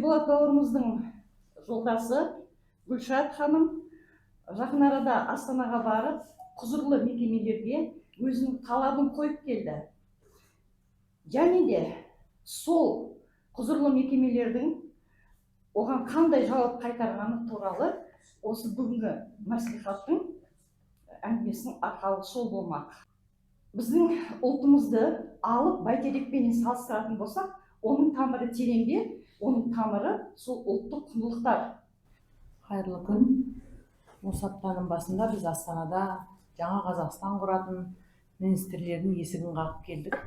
Мирболат бауырымыздың жолдасы Гүлшат ханым жақын арада Астанаға барып, құзырлы мекемелерге өзінің талабын қойып келді. Және де сол құзырлы мекемелердің оған қандай жауап қайтарғаны туралы осы бүгінгі мәслихаттың әңгімесінің арқауы сол болмақ. Біздің ұлтымызды алып бәйтерекпен салыстыратын болсақ, оның тамыры тереңде, оның тамыры сол ұлттық құндылықтар. Қайырлы күн. Осы аптаның басында біз Астанада жаңа Қазақстан құратын министрлердің есігін қағып келдік.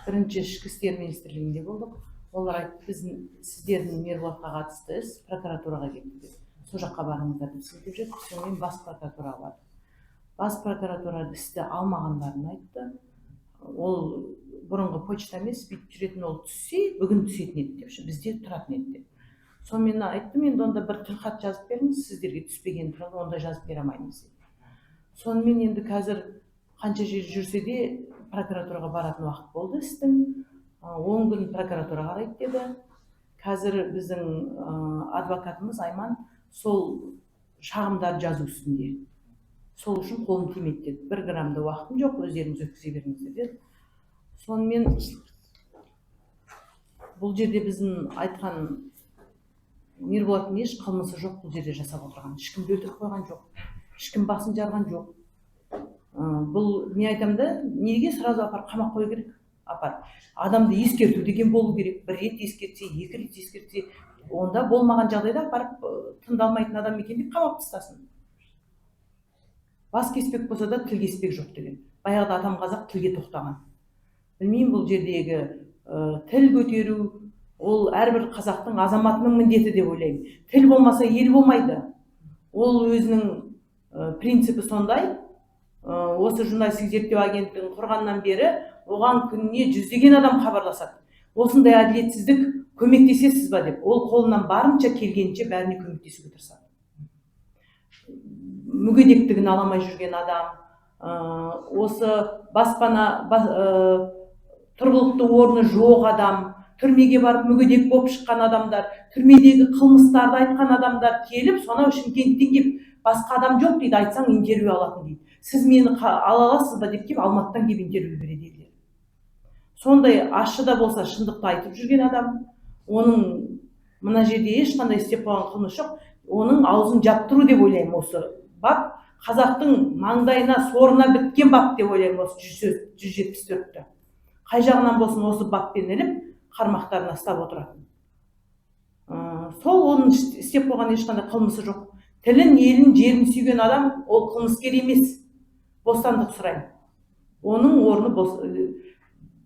Бірінші ішкі істер министрлігінде болдық. Олар айтты, біз сіздердің Мирболатқа қатысты іс прокуратураға кетті. Сол жаққа барыңыздар деп сөйтіп жетті. Сонымен бас прокуратураға бардық. Бас прокуратура істі алмағандарын айтты. Ол бұрынғы почта емес, бүйтіп жүретін, ол түссе, бүгін түсетін еді деп, бізде тұратын еді деп. Сонымен айттым, енді онда бір тілхат жазып беріңіз, сіздерге түспеген туралы онда жазып бере алмаймыз. Сонымен енді қазір қанша жер жүрсе де прокуратураға баратын уақыт болды істің. 10 күн прокуратура қарайды деді. Қазір біздің адвокатымыз Айман сол шағымдар жазу үстінде. Сол үшін қолым тимейді деді. 1 грамда уақытым жоқ, өздеріңіз өткізе беріңіздер деді. Сонымен бұл жерде біздің айтқан Мирболаттың еш қылмысы жоқ, бұл жерде жасап отырған. Ешкімді өлтіріп қойған жоқ. Ешкім басын жарған жоқ. Бұл не айтамын да, неге сразу апарып қамап қою керек? Апар. Адамды ескерту деген болу керек. 1 рет ескертсе, 2 рет ескертсе, онда болмаған жағдайда апарып тыңдалмайтын адам екен деп қамап тастасын. Бас кеспек болса да тіл кеспек жоқ деген. Баяғыда атам қазақ тілге тоқтаған. Білмеймін, бұл жердегі тіл көтеру, ол әрбір қазақтың азаматының міндеті деп ойлаймын. Тіл болмаса ел болмайды. Ол өзінің принципі сондай. Осы журналистік зерттеу агенттігін құрғаннан бері оған күніне 100-деген адам хабарласады. Осындай әділетсіздік көмектесесіз ба деп. Ол қолынан барынша келгенше бәріне көмектесуге тырысады. Мүгедектігін аламай жүрген адам, осы баспана тұрғылықты орны жоқ адам, түрмеге барып мүгедек болып шыққан адамдар, түрмедегі қылмыстарды айтқан адамдар келіп, сонау Шымкенттен келіп, басқа адам жоқ дейді, айтсаң интервью алатын дейді. Сіз мені ала аласыз ба деп келіп, Алматыдан келіп интервью береді. Сондай ащы да болса шындықты айтып жүрген адам, оның мына жерде ешқандай істеп қойған қылмысы жоқ, оның аузын жаптыру деп ойлаймын. Осы бап қазақтың маңдайына, сорына біткен бап деп ойлаймын, осы 174-ті. Қай жағынан болсын осы баппен іліп, қармақтарына ұстап отыратын. Сол оның істеп қойған ешқандай қылмысы жоқ. Тілін, елін, жерін сүйген адам ол қылмыскер емес. Бостандық сұраймын. Оның орны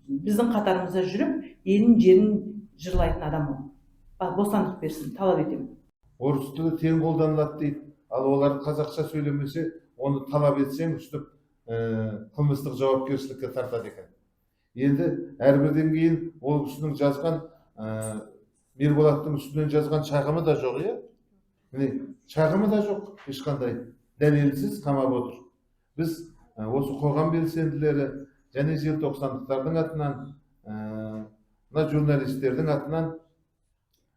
біздің қатарымызда жүріп, елін, жерін жырлайтын адам ол. Бостандық берсін, талап етемін. Орыс тілі тең қолданылады дейді. Ал олар қазақша сөйлемесе, оны талап етсең, үстіп қылмыстық жауапкершілікке тартады екен. Енді әрбірден кейін ол кісінің жазған, Мирболаттың үстінен жазған шағымы да жоқ, шағымы да жоқ, ешқандай дәлелсіз қамап отыр. Біз осы қоғам белсенділері және желтоқсандықтардың атынан, журналистердің атынан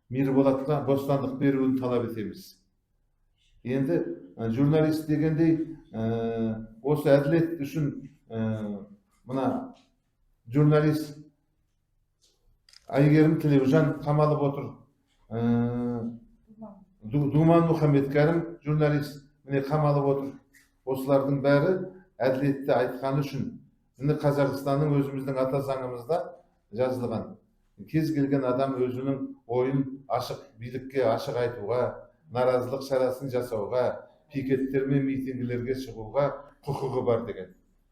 Мирболатқа бостандық беруін талап етеміз. Енді журналист дегендей, осы әділет үшін мына журналист Айгерім Тілеужан қамалып отыр. Думан Мұхаммедкәрім журналист қамалып отыр. Осылардың бәрі әділетті айтқан үшін. Қазақстанның өзіміздің ата заңымызда жазылған. Кез келген адам өзінің ойын ашық билікке ашық айтуға, наразылық шарасын жасауға, пикеттер мен митингілерге шығуға құқығы бар деген.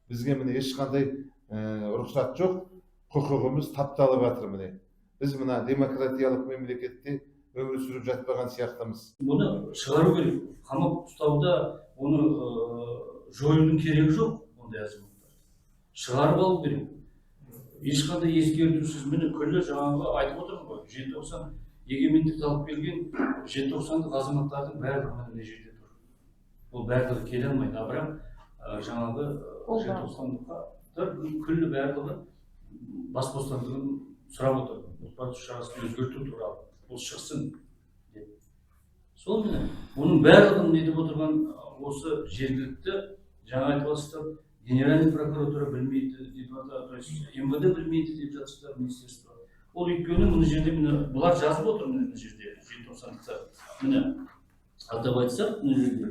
Бізге ешқандай рұқсат жоқ, құқығымыз тапталып жатыр. Біз демократиялық мемлекетте өмір сүріп жатпаған сияқтымыз. Бұны шығару керек. Қамап ұстауда оны жоюдың керегі жоқ, ондай азаматтар. Шығарып алу керек. Ешқандай ескертусіз, күллі жаңағы айтып отырмын ғой, желтоқсан егемендік алып келген желтоқсандық азаматтардың барлығы мына жерде тұр. Ол барлығы келе алмайды, бірақ жаңағы желтоқсандықтар күллі барлығы бас бостандығын сұрап отыр. Отбасы шарасын өзгерту туралы. ол шықсын деп. Сол міне бұның барлығын нетіп отырған осы жергілікті жаңа айтып отырсыздар, генеральный прокуратура білмейді, то есть МВД білмейді деп жатсыздар, министерство. Ол өйткені мына жерде міне бұлар жазып отыр мына жерде желтоқсанда. Міне атап айтсақ мына жерде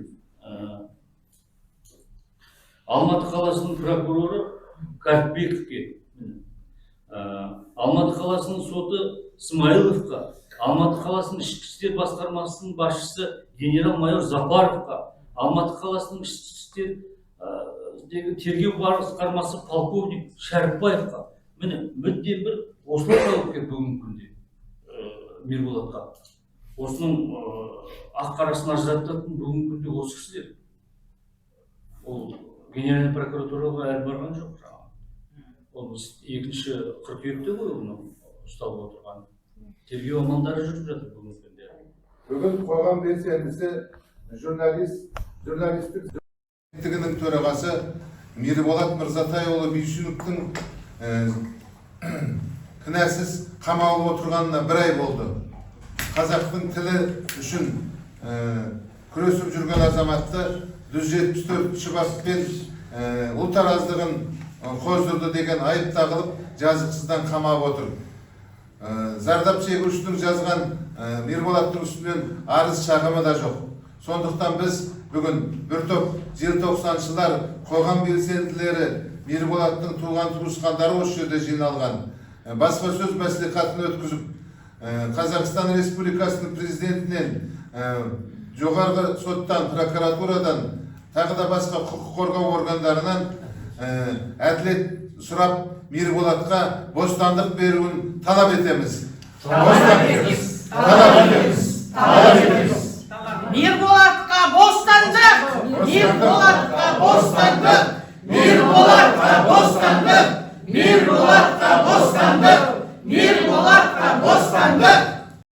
Алматы қаласының прокуроры Картбековке, Алматы қаласының соты Смайыловқа, Алматы қаласының ішкі істер басқармасының басшысы генерал-майор Запаровқа, Алматы қаласының ішкі істер тергеу басқармасы полковник Шәріпбаевқа, міне мүдде бір осылар талапкер бүгінгі күнде Мирболатқа. Осының ақ-қарасын ажырататын бүгінгі күнде осы кісілер. Ол генеральный прокуратураға әлі барған жоқ. Ол 2-ші қыркүйекте ғой оны ұсталып отырған. Тергеу амалдары жүріп жатыр бүгінгі күнде. Бүгін қоғам белсендісі журналистік жөнтігінің төрағасы Мирболат Мырзатайұлы Бейшіновтің кінәсіз қамалып отырғанына 1 ай болды. Қазақтың тілі үшін күресіп жүрген азаматты 174 баппен ұлт араздығын қоздырды деген айып тағылып жазықсыздан қамап отыр. Зардап шегушінің жазған Мирболаттың үстінен арыз шағымы да жоқ. Сондықтан біз бүгін бір топ желтоқсаншылар, қоғам белсенділері, Мирболаттың туған туысқандары осы жерде жиналған. Баспасөз мәслихатын өткізіп, Қазақстан Республикасының президентінен, жоғарғы соттан, прокуратурадан, тағы да басқа құқық қорғау органдарынан әділет сұрап Мирболатқа бостандық беруін талап етеміз. Мирболатқа бостандық! Мирболатқа бостандық! Мирболатқа бостандық! Мирболатқа бостандық! Мирболатқа бостандық!